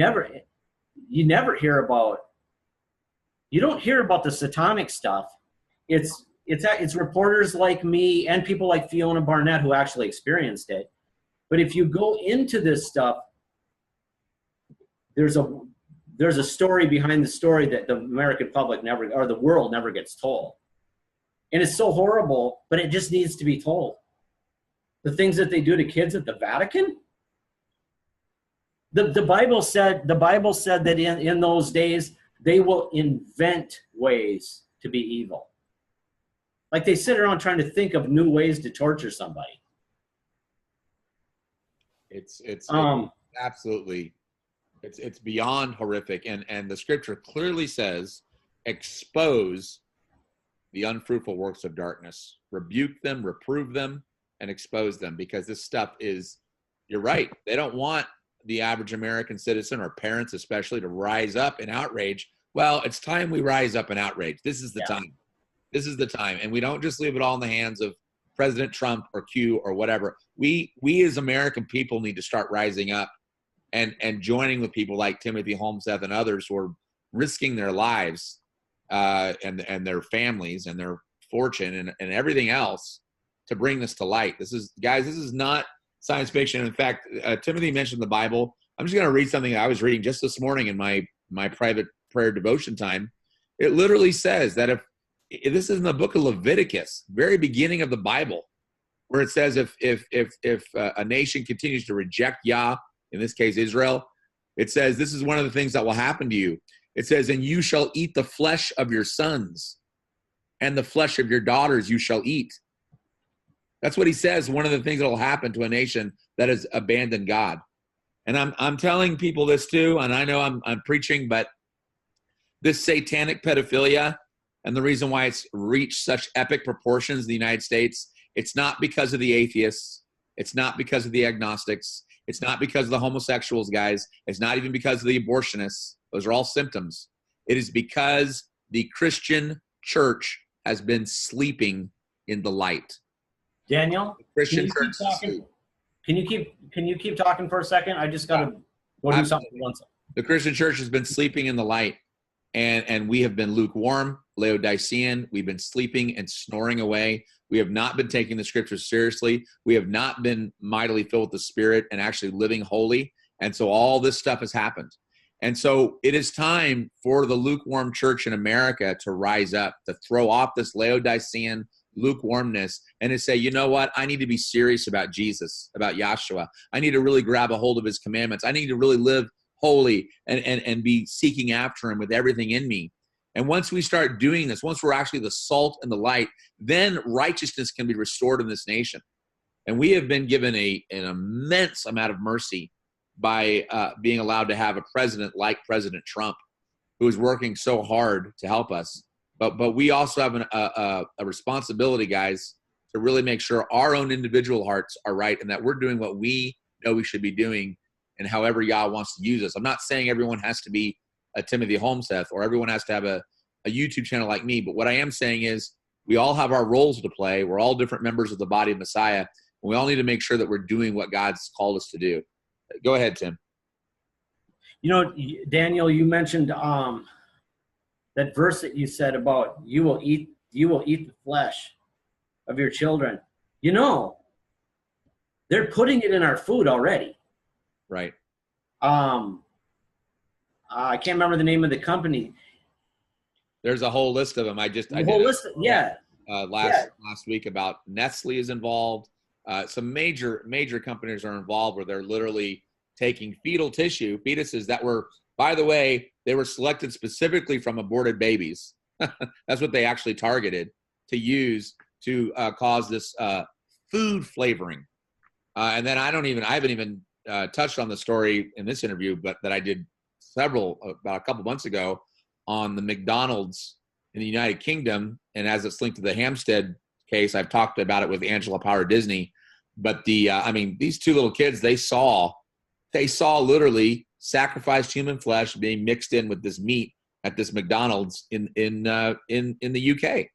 don't hear about the satanic stuff. It's reporters like me and people like Fiona Barnett who actually experienced it. But if you go into this stuff, there's a story behind the story that the American public or the world never gets told. And it's so horrible, but it just needs to be told. The things that they do to kids at the Vatican. The Bible said that in those days they will invent ways to be evil. Like they sit around trying to think of new ways to torture somebody. It's absolutely, it's beyond horrific. And the scripture clearly says, expose the unfruitful works of darkness, rebuke them, reprove them, and expose them, because this stuff is, you're right. They don't want the average American citizen or parents especially to rise up in outrage. Well, it's time we rise up in outrage. This is the time. This is the time. And we don't just leave it all in the hands of President Trump or Q or whatever. We as American people need to start rising up and joining with people like Timothy Holmseth and others who are risking their lives and their families and their fortune and everything else to bring this to light. This is not science fiction. In fact, Timothy mentioned the Bible. I'm just going to read something that I was reading just this morning in my private prayer devotion time. It literally says that if this is in the book of Leviticus, very beginning of the Bible, where it says if a nation continues to reject Yah, in this case Israel, it says this is one of the things that will happen to you. It says, and you shall eat the flesh of your sons, and the flesh of your daughters you shall eat. That's what he says. One of the things that will happen to a nation that has abandoned God. And I'm telling people this too, and I know I'm preaching, but this satanic pedophilia, and the reason why it's reached such epic proportions in the United States, it's not because of the atheists. It's not because of the agnostics. It's not because of the homosexuals, guys. It's not even because of the abortionists. Those are all symptoms. It is because the Christian church has been sleeping in the light. Daniel, Christian can you keep talking? Can you keep talking for a second? I just got to go do something once. The Christian church has been sleeping in the light, and we have been lukewarm, Laodicean. We've been sleeping and snoring away. We have not been taking the scriptures seriously. We have not been mightily filled with the Spirit and actually living holy. And so all this stuff has happened. And so it is time for the lukewarm church in America to rise up, to throw off this Laodicean lukewarmness and to say, you know what? I need to be serious about Jesus, about Yahshua. I need to really grab a hold of his commandments. I need to really live holy and be seeking after him with everything in me. And once we start doing this, once we're actually the salt and the light, then righteousness can be restored in this nation. And we have been given an immense amount of mercy by being allowed to have a president like President Trump, who is working so hard to help us. But we also have a responsibility, guys, to really make sure our own individual hearts are right and that we're doing what we know we should be doing and however Yah wants to use us. I'm not saying everyone has to be a Timothy Holmseth or everyone has to have a YouTube channel like me. But what I am saying is we all have our roles to play. We're all different members of the body of Messiah. And we all need to make sure that we're doing what God's called us to do. Go ahead, Tim. You know, Daniel, you mentioned that verse that you said about you will eat the flesh of your children. You know, they're putting it in our food already. Right. I can't remember the name of the company. There's a whole list of them. I did last week about Nestle is involved. Some major companies are involved where they're literally taking fetal tissue, fetuses that were, by the way, they were selected specifically from aborted babies. That's what they actually targeted to use to cause this food flavoring. And then I haven't even touched on the story in this interview, but that I did about a couple months ago on the McDonald's in the United Kingdom. And as it's linked to the Hampstead case, I've talked about it with Angela Power Disney. But these two little kids, they saw literally sacrificed human flesh being mixed in with this meat at this McDonald's in the UK.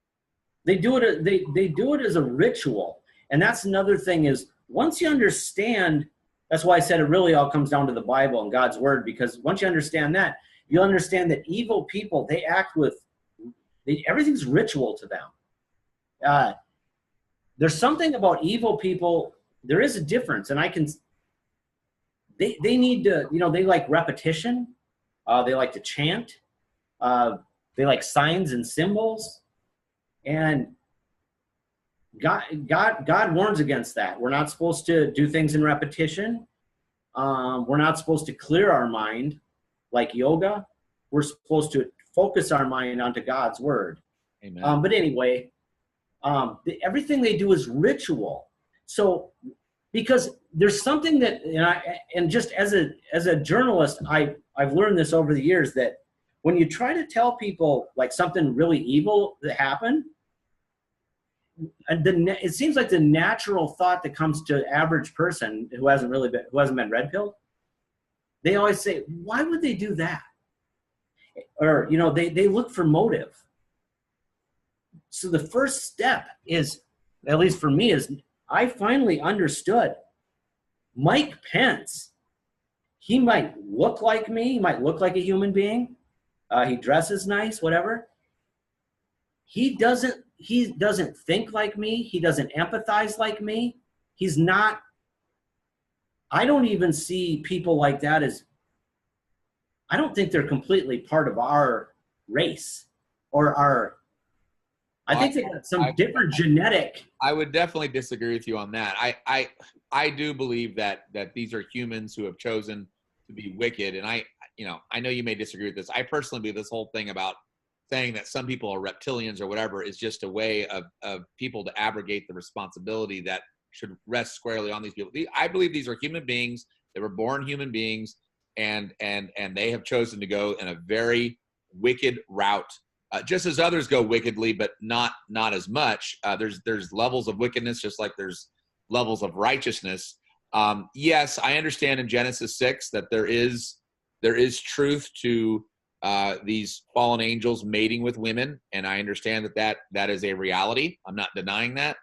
They do it as a ritual. And that's another thing is, once you understand, that's why I said it really all comes down to the Bible and God's word, because once you understand that, you'll understand that evil people, they act with, everything's ritual to them. There's something about evil people, there is a difference, and they need to, they like repetition, they like to chant, they like signs and symbols, and God warns against that. We're not supposed to do things in repetition. We're not supposed to clear our mind like yoga. We're supposed to focus our mind onto God's word. Amen. But anyway, everything they do is ritual. So, because there's something that, and just as a journalist, I've learned this over the years, that when you try to tell people like something really evil that happened, it seems like the natural thought that comes to average person who hasn't been red pilled, they always say, why would they do that? Or, they look for motive. So the first step is, at least for me, is I finally understood Mike Pence. He might look like me. He might look like a human being. He dresses nice, whatever. He doesn't think like me. He doesn't empathize like me. He's not. I don't even see people like that I don't think they're completely part of our race or I think they got some different genetic. I would definitely disagree with you on that. I do believe that these are humans who have chosen to be wicked. And I know you may disagree with this. I personally believe this whole thing about saying that some people are reptilians or whatever is just a way of people to abrogate the responsibility that should rest squarely on these people. I believe these are human beings. They were born human beings, and they have chosen to go in a very wicked route, just as others go wickedly, but not as much. There's levels of wickedness, just like there's levels of righteousness. Yes, I understand in Genesis 6 that there is truth to these fallen angels mating with women, and I understand that is a reality. I'm not denying that,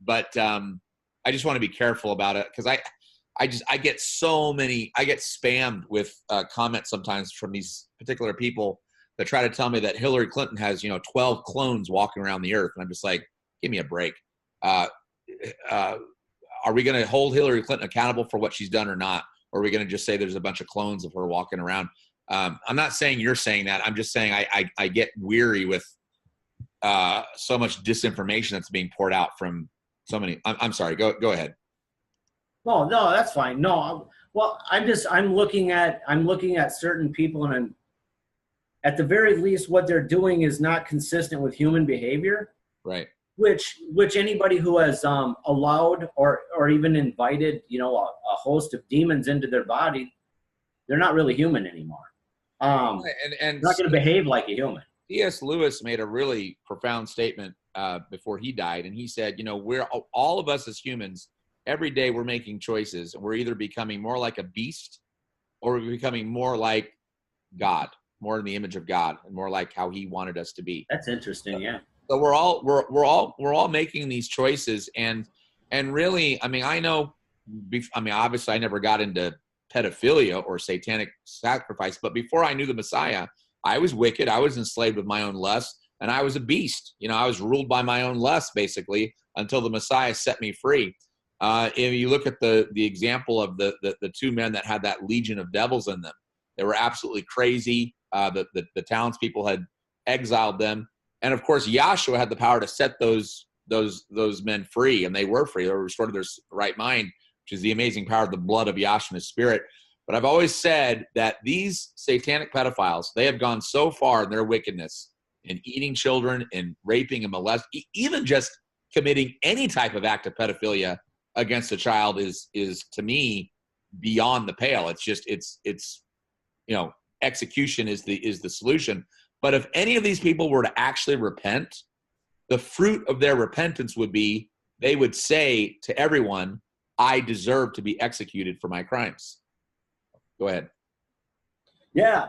but I just want to be careful about it, because I get spammed with comments sometimes from these particular people that try to tell me that Hillary Clinton has 12 clones walking around the earth, and I'm just like, give me a break. Are we going to hold Hillary Clinton accountable for what she's done or not? Or are we going to just say there's a bunch of clones of her walking around? I'm not saying you're saying that. I'm just saying I get weary with so much disinformation that's being poured out from so many. I'm sorry. Go ahead. No, that's fine. No, well, I'm looking at certain people, and at the very least, what they're doing is not consistent with human behavior. Right. Which anybody who has allowed or even invited, a host of demons into their body, they're not really human anymore. And they're not going to behave like a human. C.S. Lewis made a really profound statement before he died, and he said, we're all of us as humans, every day we're making choices, and we're either becoming more like a beast or we're becoming more like God, more in the image of God, and more like how He wanted us to be. That's interesting, yeah. So we're all making these choices, and really, obviously I never got into pedophilia or satanic sacrifice, but before I knew the Messiah, I was wicked. I was enslaved with my own lust, and I was a beast. I was ruled by my own lust, basically, until the Messiah set me free. If you look at the example of the two men that had that legion of devils in them, They were absolutely crazy. The townspeople had exiled them. And of course, Yahshua had the power to set those men free, and they were free. They were restored to their right mind, which is the amazing power of the blood of Yahshua and his spirit. But I've always said that these satanic pedophiles, they have gone so far in their wickedness in eating children and raping and molesting, even just committing any type of act of pedophilia against a child is to me beyond the pale. It's just, it's execution is the solution. But if any of these people were to actually repent, the fruit of their repentance would be they would say to everyone, I deserve to be executed for my crimes. Go ahead. Yeah.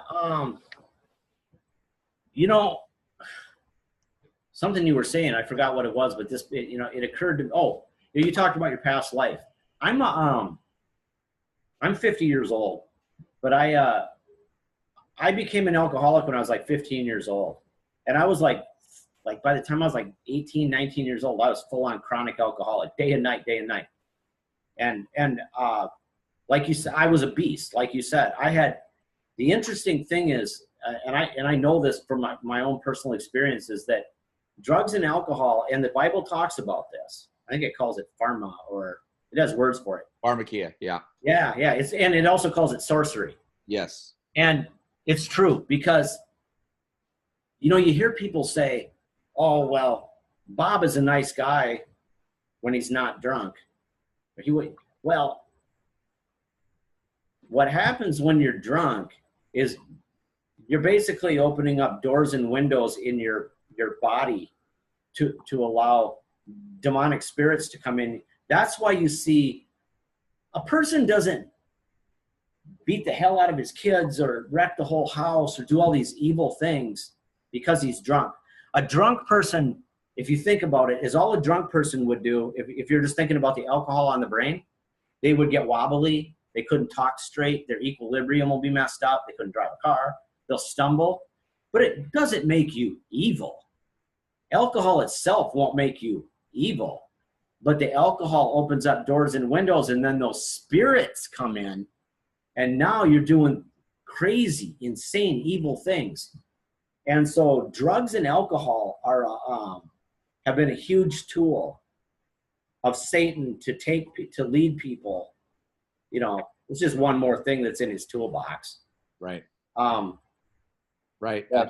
Something you were saying, I forgot what it was, but this, it occurred to me. Oh, you talked about your past life. I'm 50 years old, but I became an alcoholic when I was like 15 years old. And I was like by the time I was like 18, 19 years old, I was full on chronic alcoholic, day and night. And like you said, I was a beast. Like you said, the interesting thing is, and I know this from my own personal experience, is that drugs and alcohol, and the Bible talks about this. I think it calls it pharma, or it has words for it. Pharmakia, yeah. Yeah. And it also calls it sorcery. Yes. And it's true, because, you hear people say, oh, well, Bob is a nice guy when he's not drunk. Well, what happens when you're drunk is you're basically opening up doors and windows in your body to allow demonic spirits to come in. That's why you see a person doesn't beat the hell out of his kids or wreck the whole house or do all these evil things because he's drunk. A drunk person, if you think about it, is all a drunk person would do. If you're just thinking about the alcohol on the brain, they would get wobbly. They couldn't talk straight. Their equilibrium will be messed up. They couldn't drive a car. They'll stumble. But it doesn't make you evil. Alcohol itself won't make you evil. But the alcohol opens up doors and windows, and then those spirits come in, and now you're doing crazy, insane, evil things. And so drugs and alcohol have been a huge tool of Satan to lead people. It's just one more thing that's in his toolbox. Right. Right. Yeah.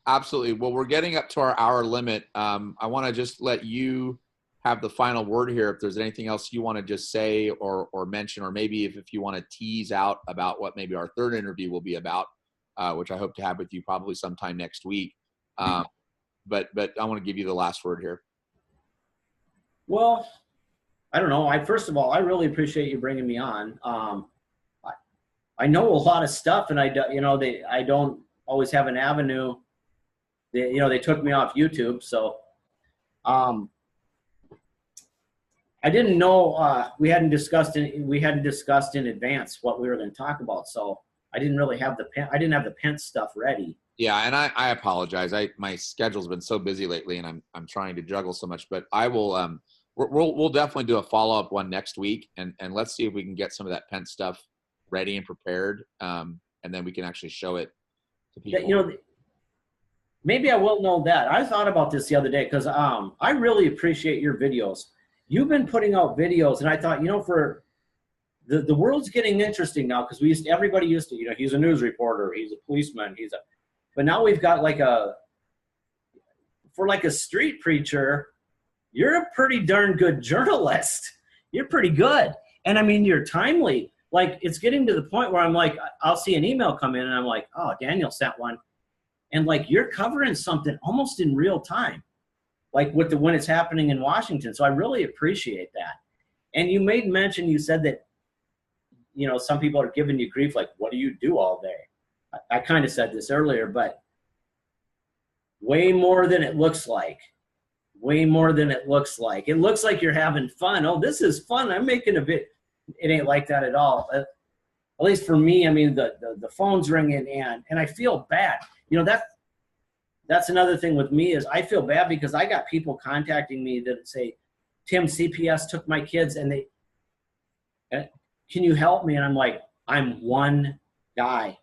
Absolutely. Well, we're getting up to our hour limit. I want to just let you have the final word here. If there's anything else you want to just say or mention, or maybe if you want to tease out about what maybe our third interview will be about, which I hope to have with you probably sometime next week. But I want to give you the last word here. Well, I don't know. First of all, I really appreciate you bringing me on. I know a lot of stuff, and I don't always have an avenue. They took me off YouTube, so I didn't know we hadn't discussed in advance what we were going to talk about, so I didn't really have I didn't have the Pence stuff ready. Yeah, and I apologize. My schedule's been so busy lately, and I'm trying to juggle so much. But I will we'll definitely do a follow-up one next week, and let's see if we can get some of that Pence stuff ready and prepared, and then we can actually show it to people. Maybe I will know that. I thought about this the other day, because I really appreciate your videos. You've been putting out videos, and I thought, for the world's getting interesting now, because everybody used to, he's a news reporter, he's a policeman, but now we've got for a street preacher, you're a pretty darn good journalist. You're pretty good. And I mean, you're timely. Like, it's getting to the point where I'm like, I'll see an email come in and I'm like, oh, Daniel sent one. And you're covering something almost in real time, when it's happening in Washington. So I really appreciate that. And you made mention, you said that, some people are giving you grief, what do you do all day? I kind of said this earlier, but way more than it looks like. Way more than it looks like. It looks like you're having fun. Oh, this is fun. I'm making a bit. It ain't like that at all. At least for me, I mean, the phone's ringing and I feel bad. That's another thing with me is I feel bad because I got people contacting me that say, Tim, CPS took my kids and can you help me? And I'm like, I'm one guy.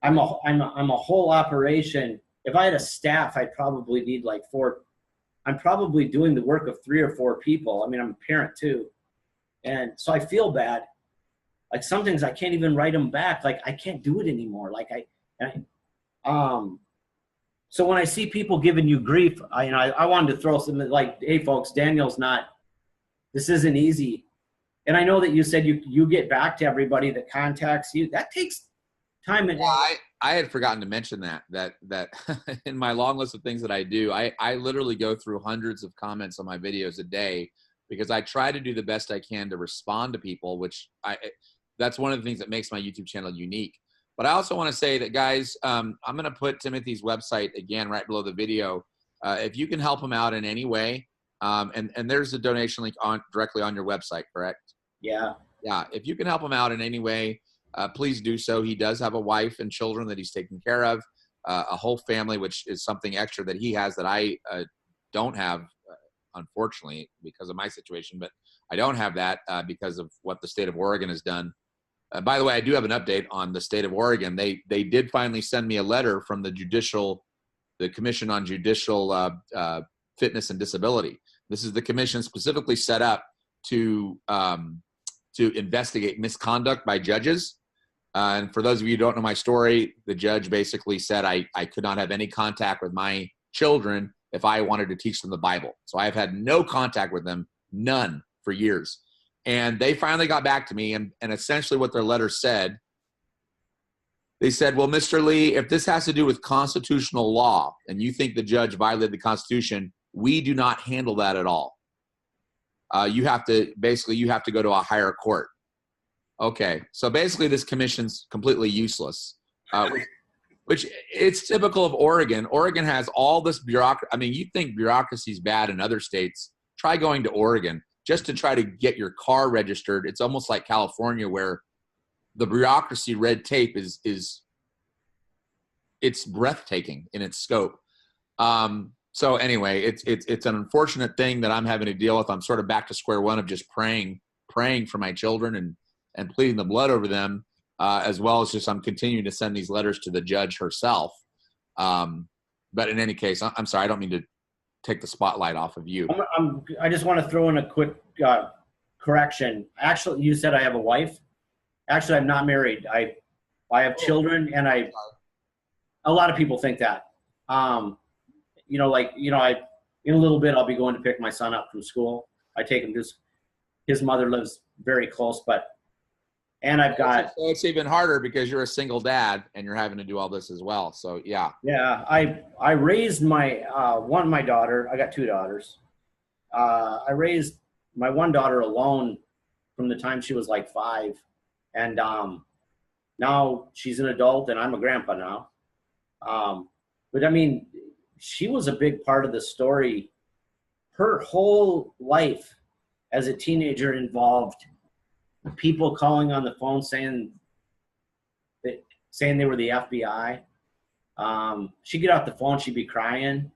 I'm a whole operation. If I had a staff, I'd probably need like 4. I'm probably doing the work of 3 or 4 people. I mean, I'm a parent too. And so I feel bad. Like some things I can't even write them back. Like I can't do it anymore. So when I see people giving you grief, I wanted to throw something like, hey folks, this isn't easy. And I know that you said you get back to everybody that contacts you. That takes time. And I had forgotten to mention that in my long list of things that I do, I literally go through hundreds of comments on my videos a day because I try to do the best I can to respond to people, that's one of the things that makes my YouTube channel unique. But I also want to say that, guys, I'm going to put Timothy's website again right below the video. If you can help him out in any way, and there's a donation link directly on your website, correct? Yeah. Yeah. If you can help him out in any way, please do so. He does have a wife and children that he's taking care of, a whole family, which is something extra that he has that I don't have, unfortunately, because of my situation. But I don't have that because of what the state of Oregon has done. By the way, I do have an update on the state of Oregon. They did finally send me a letter from the Commission on Judicial Fitness and Disability. This is the commission specifically set up to investigate misconduct by judges. And for those of you who don't know my story, the judge basically said I could not have any contact with my children if I wanted to teach them the Bible. So I've had no contact with them, none, for years. And they finally got back to me, and essentially what their letter said, they said, well, Mr. Lee, if this has to do with constitutional law and you think the judge violated the Constitution, we do not handle that at all. You have to go to a higher court. Okay, so basically this commission's completely useless, which it's typical of Oregon. Oregon has all this bureaucracy. I mean, you think bureaucracy is bad in other states. Try going to Oregon just to try to get your car registered. It's almost like California, where the bureaucracy, red tape it's breathtaking in its scope. So anyway, it's an unfortunate thing that I'm having to deal with. I'm sort of back to square one of just praying for my children and pleading the blood over them, as well as just I'm continuing to send these letters to the judge herself. But in any case, I'm sorry, I don't mean to take the spotlight off of you. I just want to throw in a quick correction. Actually, you said I have a wife. Actually, I'm not married. I have children, and a lot of people think that. In a little bit, I'll be going to pick my son up from school. I take him to his mother lives very close, and I've got. So it's even harder because you're a single dad and you're having to do all this as well. So yeah. Yeah, I raised my my daughter. I got 2 daughters. I raised my one daughter alone from the time she was like 5, and now she's an adult and I'm a grandpa now. But I mean, she was a big part of the story. Her whole life as a teenager involved people calling on the phone saying they were the FBI. She'd get off the phone, she'd be crying.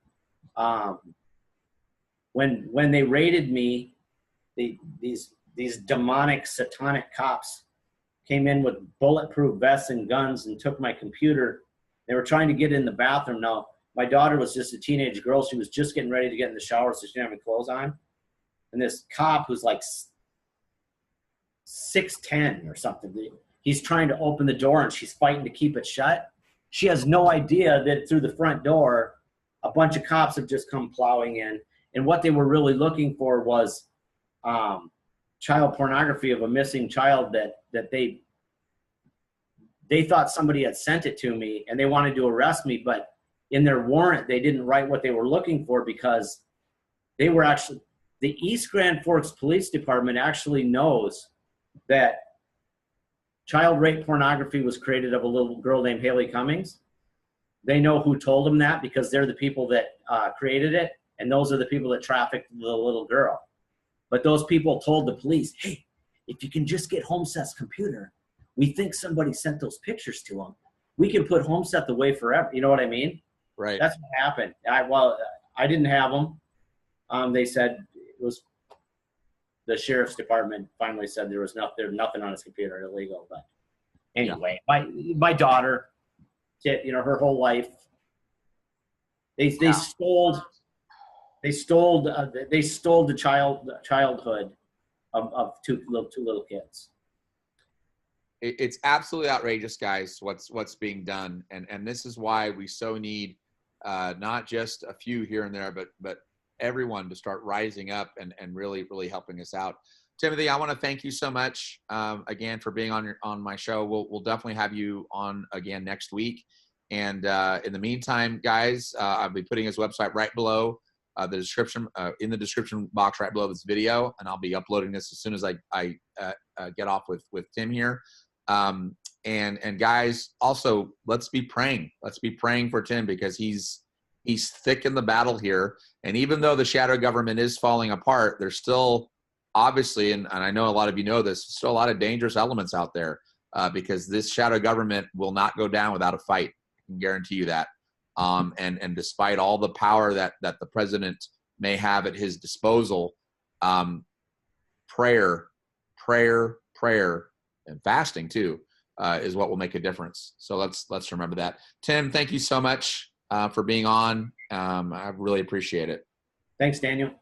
When they raided me, these demonic, satanic cops came in with bulletproof vests and guns and took my computer. They were trying to get in the bathroom. Now, my daughter was just a teenage girl. She was just getting ready to get in the shower, so she didn't have any clothes on. And this cop who's like 6'10" or something, he's trying to open the door and she's fighting to keep it shut. She has no idea that through the front door, a bunch of cops have just come plowing in. And what they were really looking for was child pornography of a missing child that they thought somebody had sent it to me, and they wanted to arrest me. But in their warrant, they didn't write what they were looking for, because they were actually, the East Grand Forks Police Department actually knows that child rape pornography was created of a little girl named Haley Cummings. They know who told them that, because they're the people that created it, and those are the people that trafficked the little girl. But those people told the police, hey, if you can just get Holmseth's computer, we think somebody sent those pictures to him. We can put Holmseth away forever. You know what I mean? Right. That's what happened. I didn't have them. They said it was the sheriff's department finally said there was nothing on his computer illegal. But Anyway, my daughter, you know, her whole life, they stole the childhood of two little kids. It's absolutely outrageous, guys, what's being done, and this is why we so need not just a few here and there, but everyone to start rising up and really helping us out. Timothy, I want to thank you so much again for being on my show. We'll definitely have you on again next week. And in the meantime, guys, I'll be putting his website right below the description, in the description box right below this video, and I'll be uploading this as soon as I get off with Tim here. And guys, also let's be praying. Let's be praying for Tim, because he's thick in the battle here. And even though the shadow government is falling apart, there's still obviously, and I know a lot of you know this, still a lot of dangerous elements out there because this shadow government will not go down without a fight. I can guarantee you that. And despite all the power that the president may have at his disposal, prayer, and fasting too is what will make a difference. So let's remember that. Tim, thank you so much for being on. I really appreciate it. Thanks, Daniel.